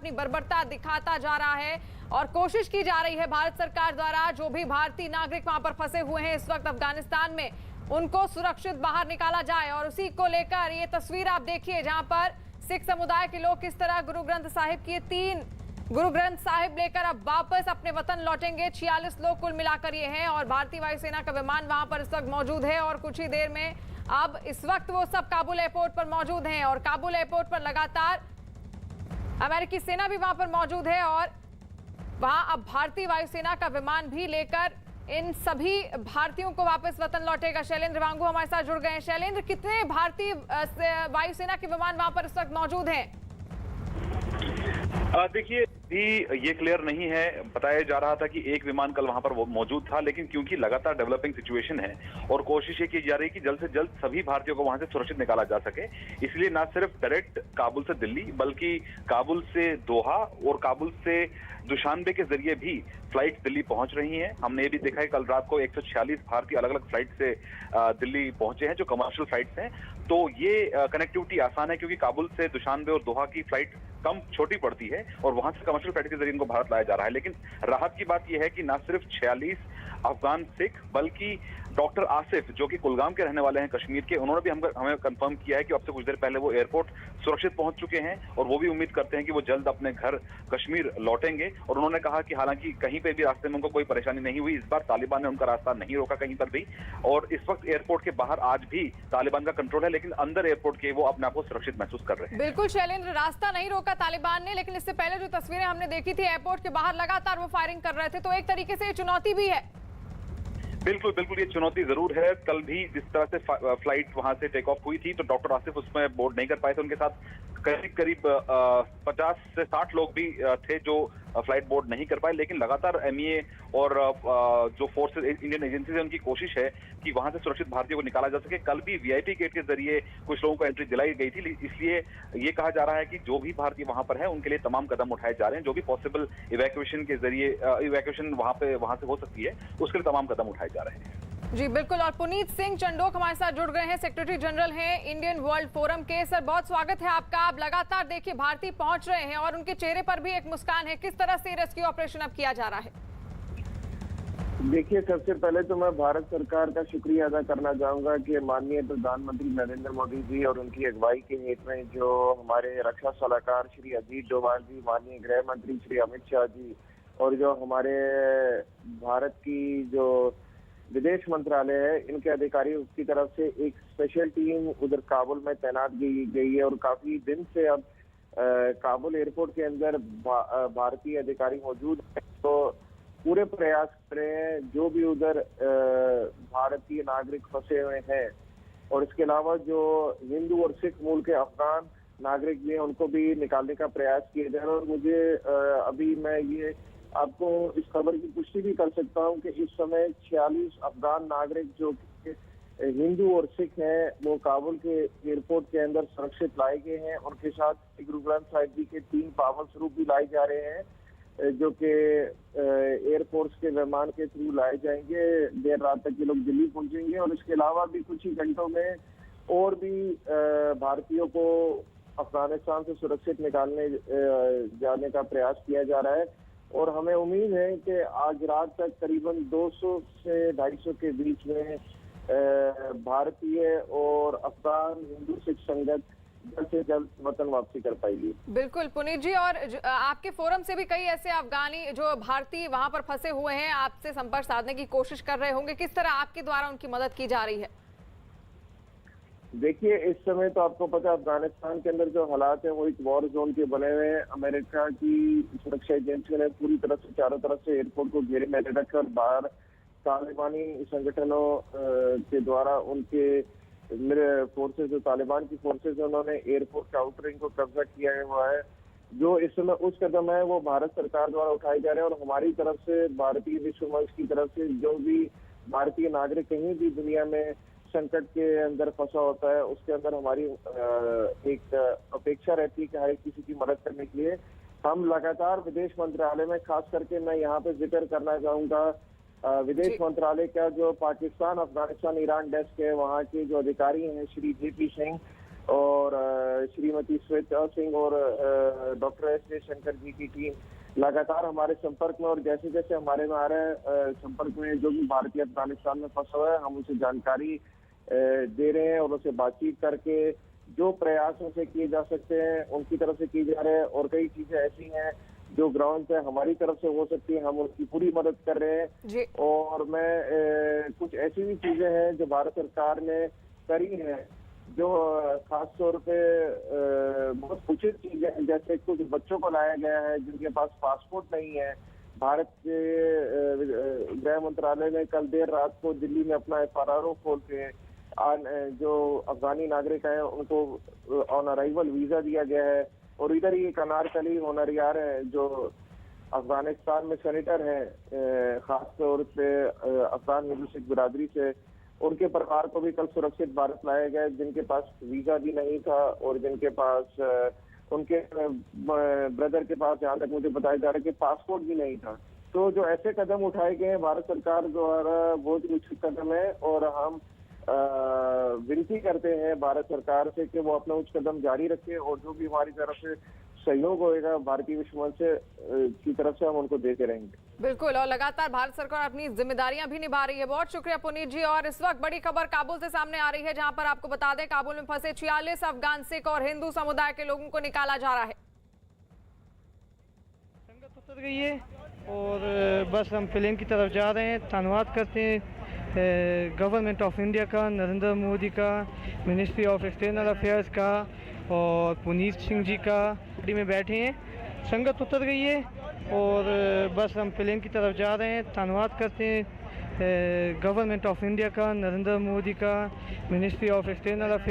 अपनी बर्बरता दिखाता जा रहा है और कोशिश की जा रही है भारत सरकार द्वारा जो भी भारतीय नागरिक वहां पर फंसे हुए हैं इस वक्त अफगानिस्तान में, उनको सुरक्षित बाहर निकाला जाए। और उसी को लेकर ये तस्वीर आप देखिए जहां पर सिख समुदाय के लोग किस तरह गुरु ग्रंथ साहिब की 3 गुरु ग्रंथ साहिब लेकर अब वापस अपने वतन लौटेंगे। 46 लोग कुल मिलाकर ये हैं और भारतीय वायुसेना का विमान वहां पर इस वक्त मौजूद है और कुछ ही देर में अब इस वक्त वो सब काबुल एयरपोर्ट पर मौजूद हैं और काबुल एयरपोर्ट पर लगातार अमेरिकी सेना भी वहां पर मौजूद है और वहां अब भारतीय वायुसेना का विमान भी लेकर इन सभी भारतीयों को वापस वतन लौटेगा। शैलेंद्र वांगू हमारे साथ जुड़ गए हैं। शैलेंद्र, कितने भारतीय वायुसेना के विमान वहां पर इस वक्त मौजूद हैं? देखिए भी ये क्लियर नहीं है। बताया जा रहा था कि एक विमान कल वहां पर मौजूद था, लेकिन क्योंकि लगातार डेवलपिंग सिचुएशन है और कोशिश ये की जा रही है कि जल्द से जल्द सभी भारतीयों को वहां से सुरक्षित निकाला जा सके, इसलिए न सिर्फ डायरेक्ट काबुल से दिल्ली बल्कि काबुल से दोहा और काबुल से दुशानबे के जरिए भी फ्लाइट दिल्ली पहुंच रही हैं। हमने ये भी देखा है कल रात को 146 भारतीय अलग अलग फ्लाइट से दिल्ली पहुंचे हैं जो कमर्शियल फ्लाइट्स हैं। तो ये कनेक्टिविटी आसान है क्योंकि काबुल से दुशानबे और दोहा की फ्लाइट कम छोटी पड़ती है और वहां से कमर्शियल फ्लाइट के जरिए इनको भारत लाया जा रहा है। लेकिन राहत की बात यह है कि न सिर्फ 46 अफगान सिख बल्कि डॉक्टर आसिफ जो कि कुलगाम के रहने वाले हैं कश्मीर के, उन्होंने भी हमें कंफर्म किया है कि अब से कुछ देर पहले वो एयरपोर्ट सुरक्षित पहुंच चुके हैं और वो भी उम्मीद करते हैं कि वो जल्द अपने घर कश्मीर लौटेंगे। और उन्होंने कहा कि हालांकि कहीं पे भी रास्ते में उनको कोई परेशानी नहीं हुई, इस बार तालिबान ने उनका रास्ता नहीं रोका कहीं पर भी और इस वक्त एयरपोर्ट के बाहर आज भी तालिबान का कंट्रोल है, लेकिन अंदर एयरपोर्ट के वो अपने आप को सुरक्षित महसूस कर रहे हैं। बिल्कुल शैलेंद्र, रास्ता नहीं रोका तालिबान ने, लेकिन इससे पहले जो तस्वीरें हमने देखी थी एयरपोर्ट के बाहर लगातार वो फायरिंग कर रहे थे, तो एक तरीके से ये चुनौती भी है। बिल्कुल बिल्कुल, ये चुनौती जरूर है। कल भी जिस तरह से फ्लाइट वहां से टेक ऑफ हुई थी तो डॉक्टर आसिफ उसमें बोर्ड नहीं कर पाए थे, उनके साथ करीब 50 से 60 लोग भी थे जो फ्लाइट बोर्ड नहीं कर पाए। लेकिन लगातार एमईए और जो फोर्सेज इंडियन एजेंसी है उनकी कोशिश है कि वहां से सुरक्षित भारतीयों को निकाला जा सके। कल भी वीआईपी गेट के जरिए कुछ लोगों को एंट्री दिलाई गई थी, इसलिए ये कहा जा रहा है कि जो भी भारतीय वहां पर है उनके लिए तमाम कदम उठाए जा रहे हैं, जो भी पॉसिबल इवैक्यूएशन के जरिए इवैक्यूएशन वहां से हो सकती है उसके लिए तमाम कदम उठाए जा रहे हैं। जी बिल्कुल। और पुनीत सिंह चंडोक हमारे साथ जुड़ गए हैं, सेक्रेटरी जनरल हैं इंडियन वर्ल्ड फोरम के। सर, बहुत स्वागत है आपका। आप लगातार देखिए भारतीय पहुंच रहे हैं और उनके चेहरे पर भी एक मुस्कान है। किस तरह से रेस्क्यू ऑपरेशन अब किया जा रहा है? देखिए, सबसे पहले तो मैं भारत सरकार का शुक्रिया अदा करना चाहूंगा कि माननीय प्रधानमंत्री नरेंद्र मोदी जी और उनकी अगुवाई के हेत में जो हमारे रक्षा सलाहकार श्री अजीत डोभाल जी, माननीय गृह मंत्री श्री अमित शाह जी और जो हमारे भारत की जो विदेश मंत्रालय है इनके अधिकारियों की तरफ से एक स्पेशल टीम उधर काबुल में तैनात की गई है और काफी दिन से अब काबुल एयरपोर्ट के अंदर भारतीय अधिकारी मौजूद हैं। तो पूरे प्रयास कर रहे हैं जो भी उधर भारतीय नागरिक फंसे हुए हैं और इसके अलावा जो हिंदू और सिख मूल के अफगान नागरिक भी हैं उनको भी निकालने का प्रयास किया जा रहा है। और मुझे अभी मैं ये आपको इस खबर की पुष्टि भी कर सकता हूं कि इस समय 46 अफगान नागरिक जो हिंदू और सिख हैं वो काबुल के एयरपोर्ट के अंदर सुरक्षित लाए गए हैं। उनके साथ गुरु ग्रंथ साहिब जी के 3 पावन स्वरूप भी लाए जा रहे हैं जो कि एयरफोर्स के विमान के थ्रू लाए जाएंगे। देर रात तक ये लोग दिल्ली पहुंचेंगे और इसके अलावा भी कुछ ही घंटों में और भी भारतीयों को अफगानिस्तान से सुरक्षित निकालने जाने का प्रयास किया जा रहा है। और हमें उम्मीद है कि आज रात तक करीबन 200 से 250 के बीच में भारतीय और अफगान हिंदू सिख संगत जल्द से जल्द वतन वापसी कर पाएगी। बिल्कुल पुनीत जी, और आपके फोरम से भी कई ऐसे अफगानी जो भारतीय वहां पर फंसे हुए हैं आपसे संपर्क साधने की कोशिश कर रहे होंगे, किस तरह आपके द्वारा उनकी मदद की जा रही है? देखिए, इस समय तो आपको पता है अफगानिस्तान के अंदर जो हालात हैं वो एक वॉर जोन के बने हुए हैं। अमेरिका की सुरक्षा एजेंसियों ने पूरी तरह से चारों तरफ से एयरपोर्ट को घेरे में रखकर बाहर तालिबानी संगठनों के द्वारा उनके मेरे फोर्सेज जो तालिबान की फोर्सेज है उन्होंने एयरपोर्ट के आउटरिंग को कब्जा किया हुआ है। जो इस समय उच्च कदम है वो भारत सरकार द्वारा उठाए जा रहे हैं और हमारी तरफ से भारतीय विश्व मंच की तरफ से जो भी भारतीय नागरिक कहीं भी दुनिया में संकट के अंदर फंसा होता है उसके अंदर हमारी एक अपेक्षा रहती है कि हर किसी की मदद करने के लिए हम लगातार विदेश मंत्रालय में, खास करके मैं यहाँ पे जिक्र करना चाहूंगा विदेश मंत्रालय का जो पाकिस्तान, अफगानिस्तान, ईरान डेस्क है वहाँ के जो अधिकारी हैं श्री जेपी सिंह, और श्रीमती श्वेता सिंह और डॉक्टर एस जयशंकर जी की टीम लगातार हमारे संपर्क में, और जैसे जैसे हमारे में आ रहे हैं संपर्क में जो भी भारतीय अफगानिस्तान में फंसा हुआ है, हम उसे जानकारी दे रहे हैं और उनसे बातचीत करके जो प्रयास उनसे किए जा सकते हैं उनकी तरफ से किए जा रहे हैं। और कई चीजें ऐसी हैं जो ग्राउंड पे हमारी तरफ से हो सकती है, हम उनकी पूरी मदद कर रहे हैं। और मैं कुछ ऐसी भी चीजें हैं जो भारत सरकार ने करी है जो खास तौर पे बहुत उचित चीजें हैं, जैसे कुछ बच्चों को लाया गया है जिनके पास पासपोर्ट नहीं है। भारत के गृह मंत्रालय ने कल देर रात को दिल्ली में अपना FRRO खोल के जो अफगानी नागरिक हैं उनको ऑन अराइवल वीजा दिया गया है। और इधर ही एक अनारकली होनरियार है जो अफगानिस्तान में सेनेटर हैं, खास तौर पे अफगान हिंदू सिख बिरादरी से, उनके परिवार को भी कल सुरक्षित भारत लाया गया, जिनके पास वीजा भी नहीं था और जिनके पास उनके ब्रदर के पास, जहाँ तक मुझे बताया जा रहा है कि पासपोर्ट भी नहीं था। तो जो ऐसे कदम उठाए गए हैं भारत सरकार द्वारा बहुत ही उचित कदम है, और हम विनती करते हैं भारत सरकार से कि वो अपना उच्च कदम जारी रखे और जो भी हमारी तरफ से सहयोग होएगा भारतीय विश्व मंच की तरफ से हम उनको देते रहेंगे। बिल्कुल, और लगातार भारत सरकार अपनी जिम्मेदारियां भी निभा रही है। बहुत शुक्रिया पुनीत जी। और इस वक्त बड़ी खबर काबुल से सामने आ रही है, जहां पर आपको बता दें काबुल में फंसे 46 अफगान सिख और हिंदू समुदाय के लोगों को निकाला जा रहा है। संगत उतर गई है और बस हम प्लेन की तरफ जा रहे हैं। धन्यवाद करते हैं गवर्नमेंट ऑफ इंडिया का, नरेंद्र मोदी का, मिनिस्ट्री ऑफ एक्सटर्नल अफेयर्स का और पुनीत सिंह जी का। गाड़ी में बैठे हैं, संगत उतर गई है और बस हम प्लेन की तरफ जा रहे हैं। धन्यवाद करते हैं गवर्नमेंट ऑफ इंडिया का, नरेंद्र मोदी का, मिनिस्ट्री ऑफ एक्सटर्नल अफेयर्स